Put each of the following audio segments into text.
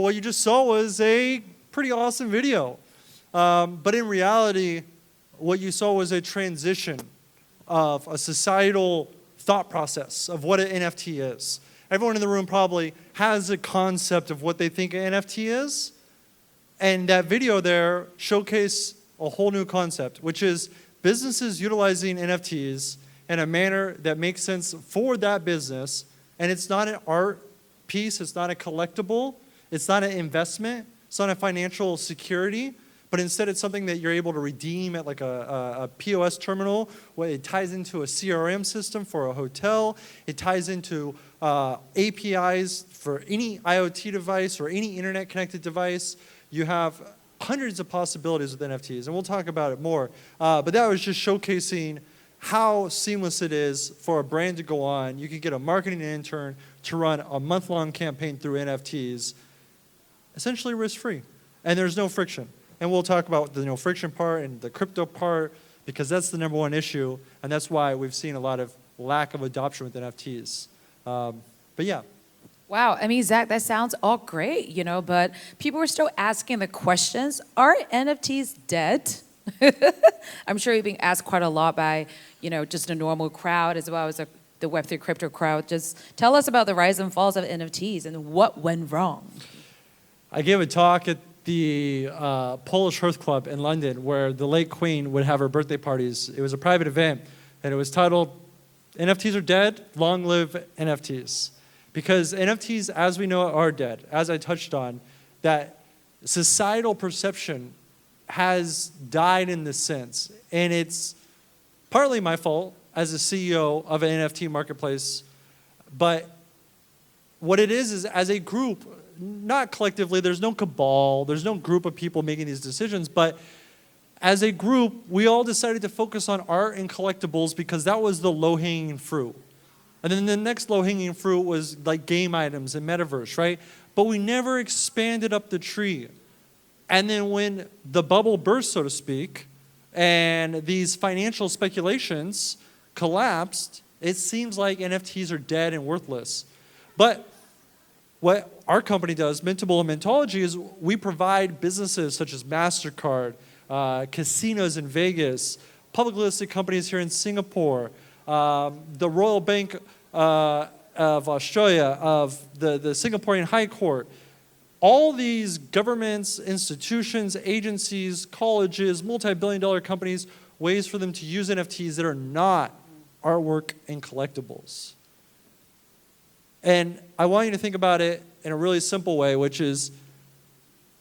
what you just saw was a pretty awesome video. But in reality, what you saw was a transition of a societal thought process of what an NFT is. Everyone in the room probably has a concept of what they think an NFT is. And that video there showcased a whole new concept, which is businesses utilizing NFTs in a manner that makes sense for that business. And it's not an art piece, it's not a collectible, it's not an investment, it's not a financial security, but instead it's something that you're able to redeem at like a POS terminal, where it ties into a CRM system for a hotel, it ties into APIs for any IoT device or any internet connected device. You have hundreds of possibilities with NFTs, and we'll talk about it more. But that was just showcasing how seamless it is for a brand to go on. You can get a marketing intern to run a month-long campaign through NFTs, essentially risk-free, and there's no friction. And we'll talk about the no friction part and the crypto part, because that's the number one issue, and that's why we've seen a lot of lack of adoption with NFTs. But yeah. Wow, I mean, Zach, that sounds all great, but people are still asking the questions. Are NFTs dead? I'm sure you're being asked quite a lot by, just a normal crowd as well as the Web3 crypto crowd. Just tell us about the rise and falls of NFTs and what went wrong. I gave a talk at the Polish Hearth Club in London, where the late Queen would have her birthday parties. It was a private event, and it was titled, NFTs are dead, long live NFTs. Because NFTs, as we know it, are dead. As I touched on, that societal perception has died in this sense. And it's partly my fault as a CEO of an NFT marketplace. But what it is as a group, not collectively, there's no cabal, there's no group of people making these decisions, but as a group, we all decided to focus on art and collectibles because that was the low-hanging fruit. And then the next low-hanging fruit was like game items and metaverse, right? But we never expanded up the tree. And then when the bubble burst, so to speak, and these financial speculations collapsed, it seems like NFTs are dead and worthless. But what our company does, Mintable and Mintology, is we provide businesses such as MasterCard, casinos in Vegas, publicly listed companies here in Singapore, the Royal Bank of Australia, of the Singaporean High Court, all these governments, institutions, agencies, colleges, multi-billion-dollar companies, ways for them to use NFTs that are not artwork and collectibles. And I want you to think about it in a really simple way, which is,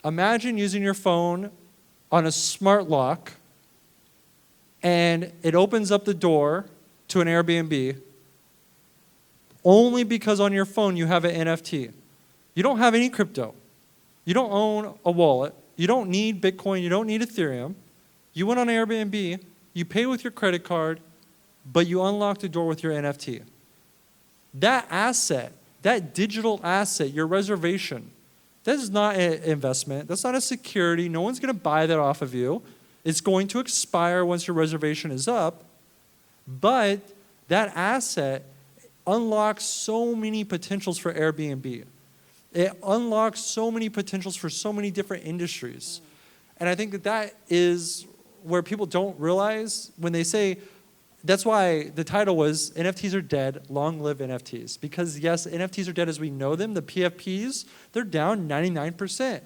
imagine using your phone on a smart lock, and it opens up the door to an Airbnb only because on your phone you have an NFT. You don't have any crypto. You don't own a wallet. You don't need Bitcoin. You don't need Ethereum. You went on Airbnb. You pay with your credit card, but you unlock the door with your NFT. That asset, that digital asset, your reservation, that is not an investment. That's not a security. No one's going to buy that off of you. It's going to expire once your reservation is up. But that asset unlocks so many potentials for Airbnb. It unlocks so many potentials for so many different industries. And I think that is where people don't realize when they say, that's why the title was NFTs are dead, long live NFTs. Because yes, NFTs are dead as we know them. The PFPs, they're down 99%.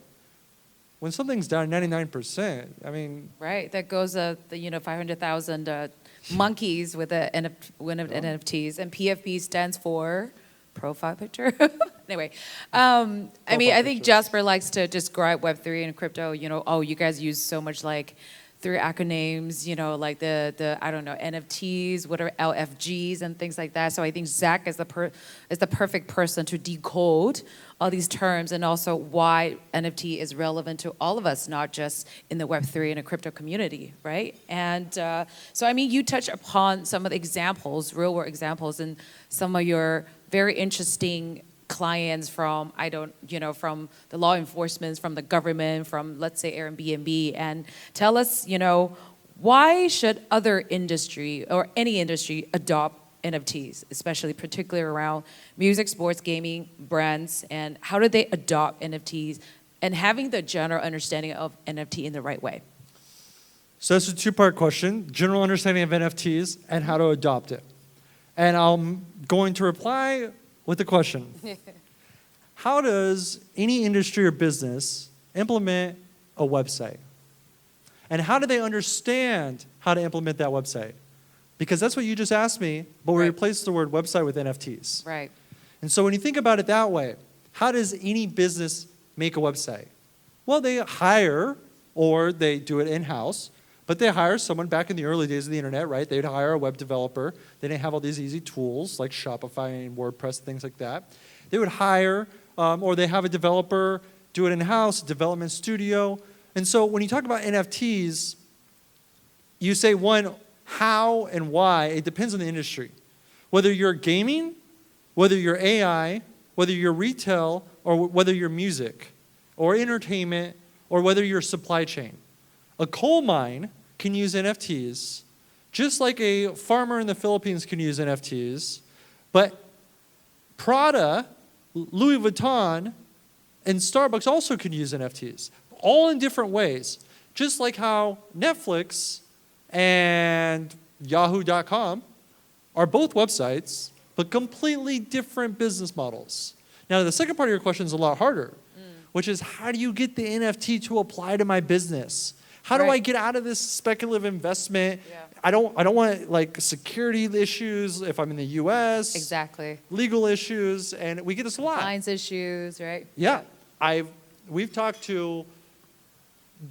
When something's down 99%, I mean... Right, that goes, 500,000 monkeys with NFTs. And PFP stands for profile picture. Anyway, I think Jasper likes to describe Web3 and crypto, you guys use so much like 3 acronyms, like the NFTs, whatever, LFGs and things like that. So I think Zach is the perfect person to decode all these terms and also why NFT is relevant to all of us, not just in the Web3 and a crypto community, right? And you touch upon some of the examples, real world examples, and some of your very interesting clients from, from the law enforcement, from the government, from, let's say, Airbnb, and tell us, why should other industry or any industry adopt NFTs, especially particularly around music, sports, gaming, brands, and how do they adopt NFTs and having the general understanding of NFT in the right way? So that's a two-part question, general understanding of NFTs and how to adopt it. And I'm going to reply with a question. How does any industry or business implement a website? And how do they understand how to implement that website? Because that's what you just asked me, but we replaced the word website with NFTs. Right. And so when you think about it that way, how does any business make a website? Well, they hire or they do it in-house, but they hire someone back in the early days of the internet, right? They'd hire a web developer. They didn't have all these easy tools like Shopify and WordPress, things like that. They would hire or they have a developer do it in-house, development studio. And so when you talk about NFTs, you say, one, how and why, it depends on the industry. Whether you're gaming, whether you're AI, whether you're retail, or whether you're music, or entertainment, or whether you're supply chain. A coal mine can use NFTs, just like a farmer in the Philippines can use NFTs, but Prada, Louis Vuitton, and Starbucks also can use NFTs, all in different ways. Just like how Netflix and Yahoo.com are both websites, but completely different business models. Now, the second part of your question is a lot harder, which is how do you get the NFT to apply to my business? How do I get out of this speculative investment? Yeah. I don't want like security issues if I'm in the U.S. Exactly. Legal issues, and we get this a lot. Compliance issues, right? Yeah. We've talked to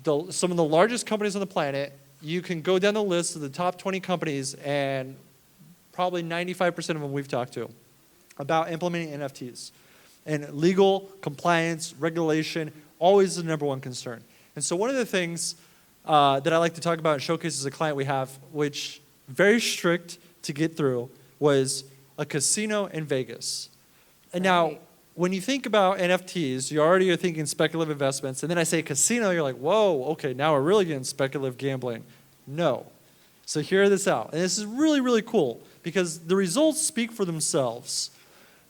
some of the largest companies on the planet. You can go down the list of the top 20 companies, and probably 95% of them we've talked to about implementing NFTs. And legal, compliance, regulation, always the number one concern. And so one of the things that I like to talk about and showcase as a client we have, which very strict to get through, was a casino in Vegas. And now, when you think about NFTs, you already are thinking speculative investments. And then I say casino, you're like, whoa, okay, now we're really getting speculative gambling. No. So hear this out. And this is really, really cool because the results speak for themselves.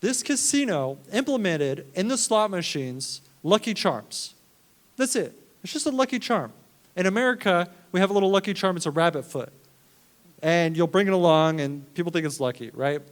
This casino implemented in the slot machines Lucky Charms. That's it. It's just a lucky charm. In America, we have a little lucky charm. It's a rabbit foot. And you'll bring it along, and people think it's lucky, right?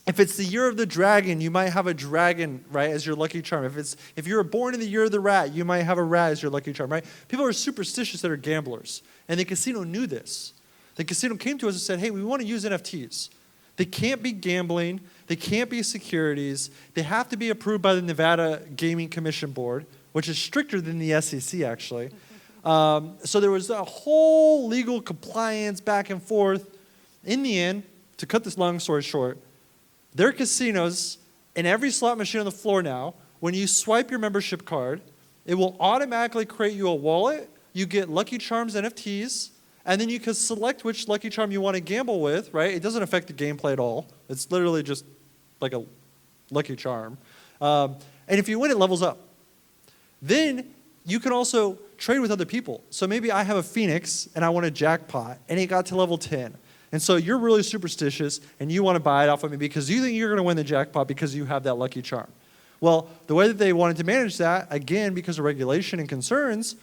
If it's the year of the dragon, you might have a dragon, right, as your lucky charm. If you were born in the year of the rat, you might have a rat as your lucky charm, right? People are superstitious that are gamblers. And the casino knew this. The casino came to us and said, hey, we want to use NFTs. They can't be gambling. They can't be securities. They have to be approved by the Nevada Gaming Commission Board, which is stricter than the SEC, actually. So there was a whole legal compliance back and forth. In the end, to cut this long story short, their casinos, in every slot machine on the floor now, when you swipe your membership card, it will automatically create you a wallet. You get Lucky Charms NFTs, and then you can select which Lucky Charm you want to gamble with, right? It doesn't affect the gameplay at all. It's literally just like a Lucky Charm. And if you win, it levels up. Then you can also trade with other people. So maybe I have a Phoenix, and I want a jackpot, and it got to level 10. And so you're really superstitious, and you want to buy it off of me because you think you're going to win the jackpot because you have that lucky charm. Well, the way that they wanted to manage that, again, because of regulation and concerns,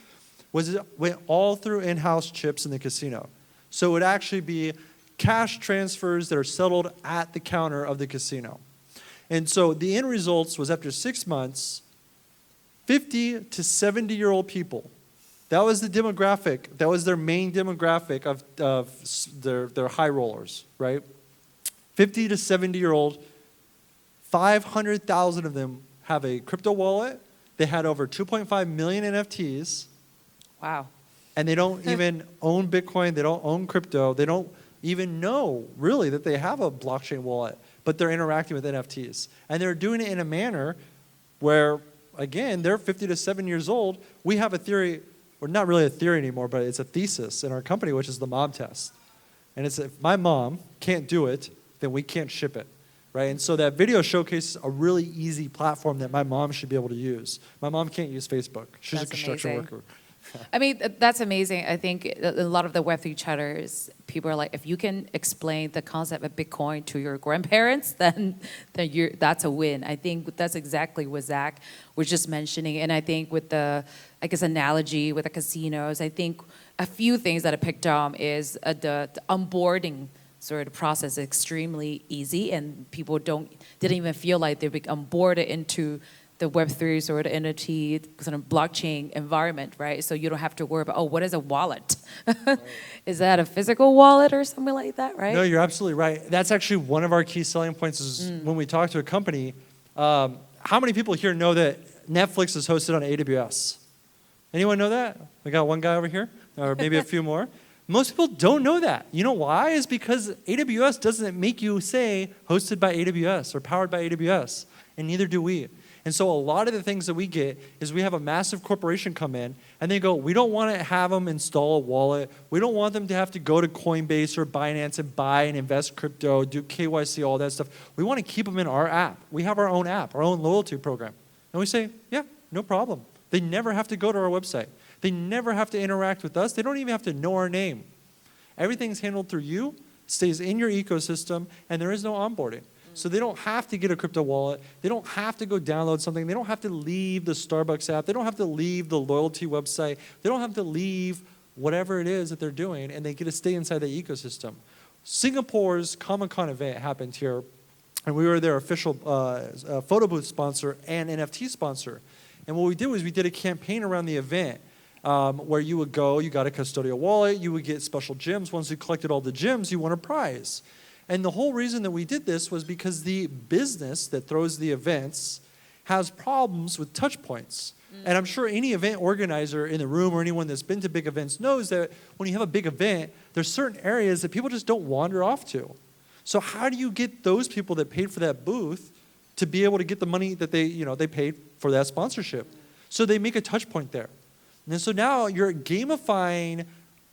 was it went all through in-house chips in the casino. So it would actually be cash transfers that are settled at the counter of the casino. And so the end results was after 6 months, 50 to 70-year-old people. That was the demographic. That was their main demographic of their high rollers, right? 50 to 70-year-old, 500,000 of them have a crypto wallet. They had over 2.5 million NFTs. Wow. And they don't even own Bitcoin. They don't own crypto. They don't even know, really, that they have a blockchain wallet. But they're interacting with NFTs. And they're doing it in a manner where, again, they're 50 to 7 years old. We have a theory. Or not really a theory anymore, but it's a thesis in our company, which is the mom test. And it's if my mom can't do it, then we can't ship it, right? And so that video showcases a really easy platform that my mom should be able to use. My mom can't use Facebook. She's a construction worker. I mean, that's amazing. I think a lot of the Web3 chatters, people are like, if you can explain the concept of Bitcoin to your grandparents, then that's a win. I think that's exactly what Zach was just mentioning. And I think with the, I guess, analogy with the casinos, I think a few things that I picked up is the onboarding sort of process is extremely easy, and people didn't even feel like they become onboarded into the Web3 sort of NFT sort of blockchain environment, right? So you don't have to worry about, oh, what is a wallet? Right. Is that a physical wallet or something like that, right? No, you're absolutely right. That's actually one of our key selling points is when we talk to a company, how many people here know that Netflix is hosted on AWS? Anyone know that? We got one guy over here, or maybe a few more. Most people don't know that. You know why? Is because AWS doesn't make you say hosted by AWS or powered by AWS, and neither do we. And so a lot of the things that we get is we have a massive corporation come in and they go, we don't want to have them install a wallet. We don't want them to have to go to Coinbase or Binance and buy and invest crypto, do KYC, all that stuff. We want to keep them in our app. We have our own app, our own loyalty program. And we say, yeah, no problem. They never have to go to our website. They never have to interact with us. They don't even have to know our name. Everything's handled through you, stays in your ecosystem, and there is no onboarding. So they don't have to get a crypto wallet. They don't have to go download something. They don't have to leave the Starbucks app. They don't have to leave the loyalty website. They don't have to leave whatever it is that they're doing, and they get to stay inside the ecosystem. Singapore's Comic-Con event happened here, and we were their official photo booth sponsor and NFT sponsor. And what we did was we did a campaign around the event where you would go, you got a custodial wallet, you would get special gems. Once you collected all the gems, you won a prize. And the whole reason that we did this was because the business that throws the events has problems with touch points. And I'm sure any event organizer in the room or anyone that's been to big events knows that when you have a big event, there's certain areas that people just don't wander off to. So how do you get those people that paid for that booth to be able to get the money that they paid for that sponsorship? So they make a touch point there. And so now you're gamifying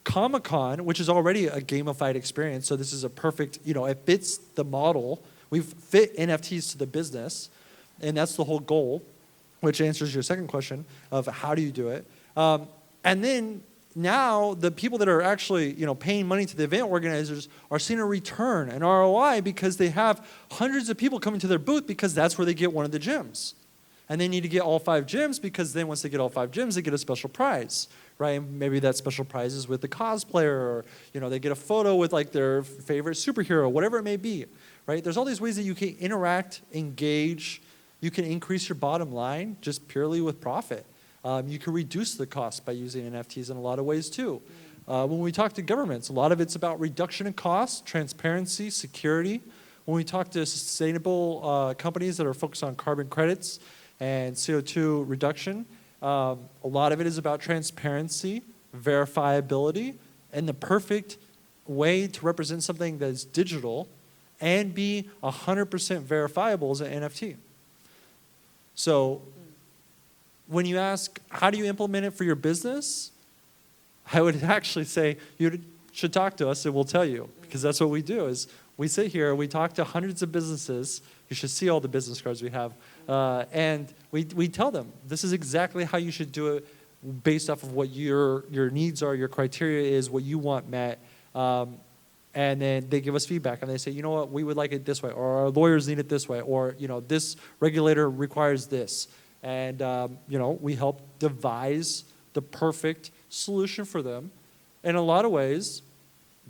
Comic-Con, which is already a gamified experience, so this is a perfect, it fits the model. We've fit NFTs to the business, and that's the whole goal, which answers your second question of how do you do it. And then now the people that are actually, paying money to the event organizers are seeing a return, an ROI, because they have hundreds of people coming to their booth because that's where they get one of the gems. And they need to get all 5 gems because then once they get all 5 gems, they get a special prize, right? And maybe that special prize is with the cosplayer, or they get a photo with like their favorite superhero, whatever it may be, right? There's all these ways that you can interact, engage. You can increase your bottom line just purely with profit. You can reduce the cost by using NFTs in a lot of ways too. When we talk to governments, a lot of it's about reduction in cost, transparency, security. When we talk to sustainable companies that are focused on carbon credits and CO2 reduction, a lot of it is about transparency, verifiability, and the perfect way to represent something that is digital and be 100% verifiable is an NFT. So when you ask, how do you implement it for your business? I would actually say you should talk to us and we'll tell you, because that's what we do is we sit here, we talk to hundreds of businesses. You should see all the business cards we have. And we tell them, this is exactly how you should do it based off of what your needs are, your criteria is, what you want met. And then they give us feedback and they say, you know what, we would like it this way, or our lawyers need it this way, or this regulator requires this. And we help devise the perfect solution for them. In a lot of ways,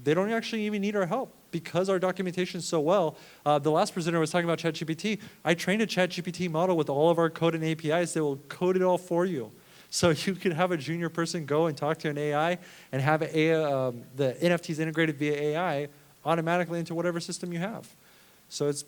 they don't actually even need our help because our documentation is so well. The last presenter was talking about ChatGPT. I trained a ChatGPT model with all of our code and APIs that will code it all for you. So you could have a junior person go and talk to an AI and have the NFTs integrated via AI automatically into whatever system you have. So it's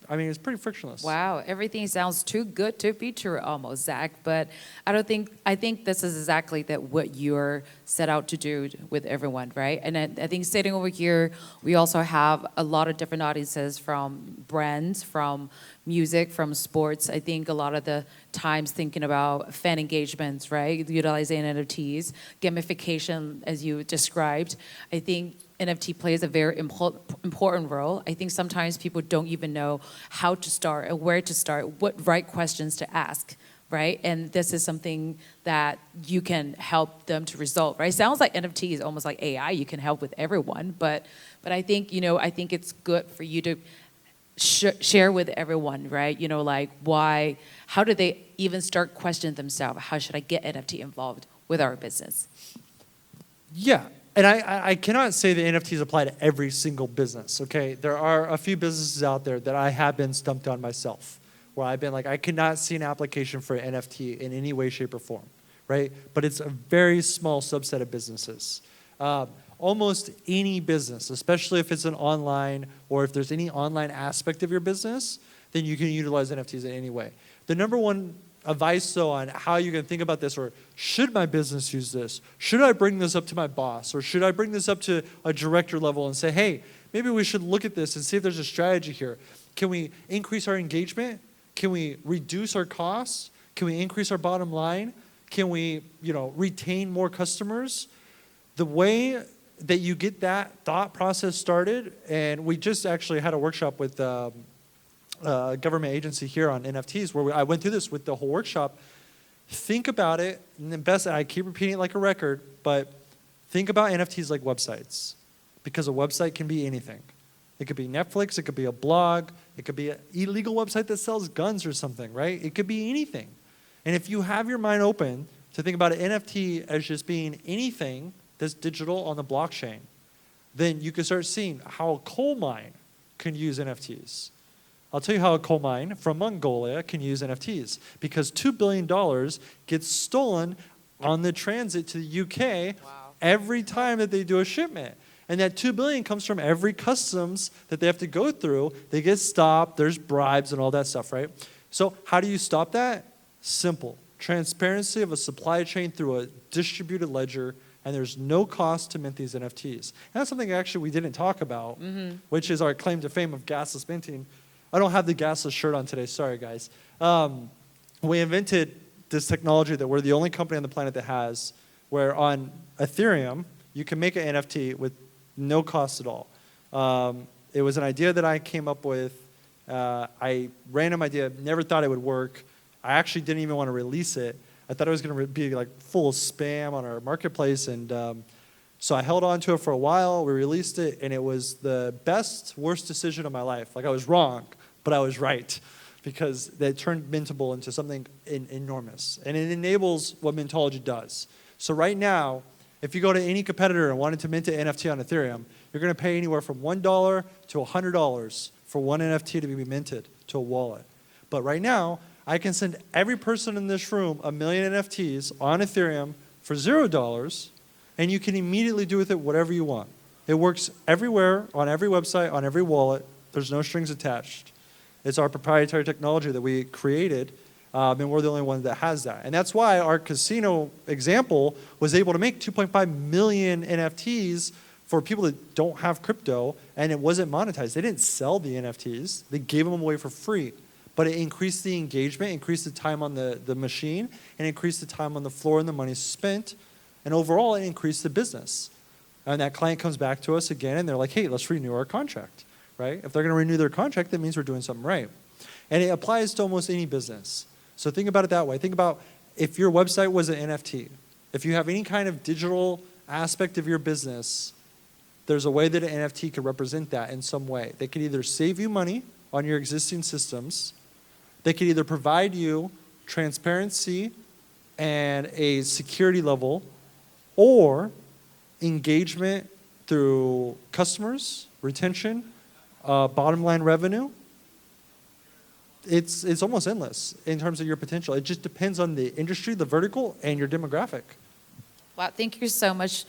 pretty frictionless. Wow, everything sounds too good to be true almost, Zach. But I think this is exactly what you're set out to do with everyone, right? And I think sitting over here, we also have a lot of different audiences from brands, from music, from sports. I think a lot of the times thinking about fan engagements, right? Utilizing NFTs, gamification, as you described. I think NFT plays a very important role. I think sometimes people don't even know how to start and where to start, what right questions to ask right? And this is something that you can help them to resolve, right? Sounds like NFT is almost like AI. You can help with everyone, but I think, I think it's good for you to share with everyone, right? Like how do they even start questioning themselves? How should I get NFT involved with our business? Yeah, and I cannot say that NFTs apply to every single business, okay? There are a few businesses out there that I have been stumped on myself, where I've been like, I could not see an application for an NFT in any way, shape, or form, right? But it's a very small subset of businesses. Almost any business, especially if it's an online or if there's any online aspect of your business, then you can utilize NFTs in any way. The number one advice, though, on how you can think about this, or should my business use this? Should I bring this up to my boss? Or should I bring this up to a director level and say, hey, maybe we should look at this and see if there's a strategy here. Can we increase our engagement? Can we reduce our costs? Can we increase our bottom line? Can we, retain more customers? The way that you get that thought process started, and we just actually had a workshop with a government agency here on NFTs where I went through this with the whole workshop. Think about it, and then I keep repeating it like a record, but think about NFTs like websites, because a website can be anything. It could be Netflix, it could be a blog, it could be an illegal website that sells guns or something, right? It could be anything. And if you have your mind open to think about an NFT as just being anything that's digital on the blockchain, then you can start seeing how a coal mine can use NFTs. I'll tell you how a coal mine from Mongolia can use NFTs, because $2 billion gets stolen on the transit to the UK every time that they do a shipment. And that $2 billion comes from every customs that they have to go through. They get stopped, there's bribes and all that stuff, right? So how do you stop that? Simple. Transparency of a supply chain through a distributed ledger, and there's no cost to mint these NFTs. And that's something actually we didn't talk about, which is our claim to fame of gasless minting. I don't have the gasless shirt on today, sorry guys. We invented this technology that we're the only company on the planet that has, where on Ethereum, you can make an NFT with no cost at all. It was an idea that I came up with. Random idea, never thought it would work. I actually didn't even want to release it. I thought it was going to be like full of spam on our marketplace, and so I held on to it for a while. We released it, and it was the worst decision of my life. Like, I was wrong, but I was right, because they turned Mintable into something enormous, and it enables what Mintology does. So right now, if you go to any competitor and wanted to mint an NFT on Ethereum, you're going to pay anywhere from $1 to $100 for one NFT to be minted to a wallet. But right now, I can send every person in this room 1 million NFTs on Ethereum for $0, and you can immediately do with it whatever you want. It works everywhere, on every website, on every wallet. There's no strings attached. It's our proprietary technology that we created, and we're the only one that has that. And that's why our casino example was able to make 2.5 million NFTs for people that don't have crypto, and it wasn't monetized. They didn't sell the NFTs. They gave them away for free. But it increased the engagement, increased the time on the machine, and increased the time on the floor and the money spent. And overall, it increased the business. And that client comes back to us again, and they're like, hey, let's renew our contract, right? If they're going to renew their contract, that means we're doing something right. And it applies to almost any business. So think about it that way. Think about if your website was an NFT. If you have any kind of digital aspect of your business, there's a way that an NFT could represent that in some way. They could either save you money on your existing systems. They could either provide you transparency and a security level, or engagement through customers, retention, bottom line revenue. It's almost endless in terms of your potential. It just depends on the industry, the vertical, and your demographic. Wow, thank you so much.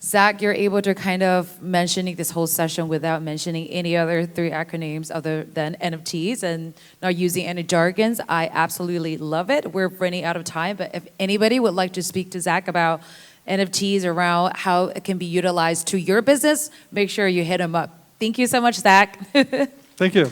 Zach, you're able to kind of mentioning this whole session without mentioning any other 3 acronyms other than NFTs and not using any jargons. I absolutely love it. We're running out of time, but if anybody would like to speak to Zach about NFTs around how it can be utilized to your business, make sure you hit him up. Thank you so much, Zach. Thank you.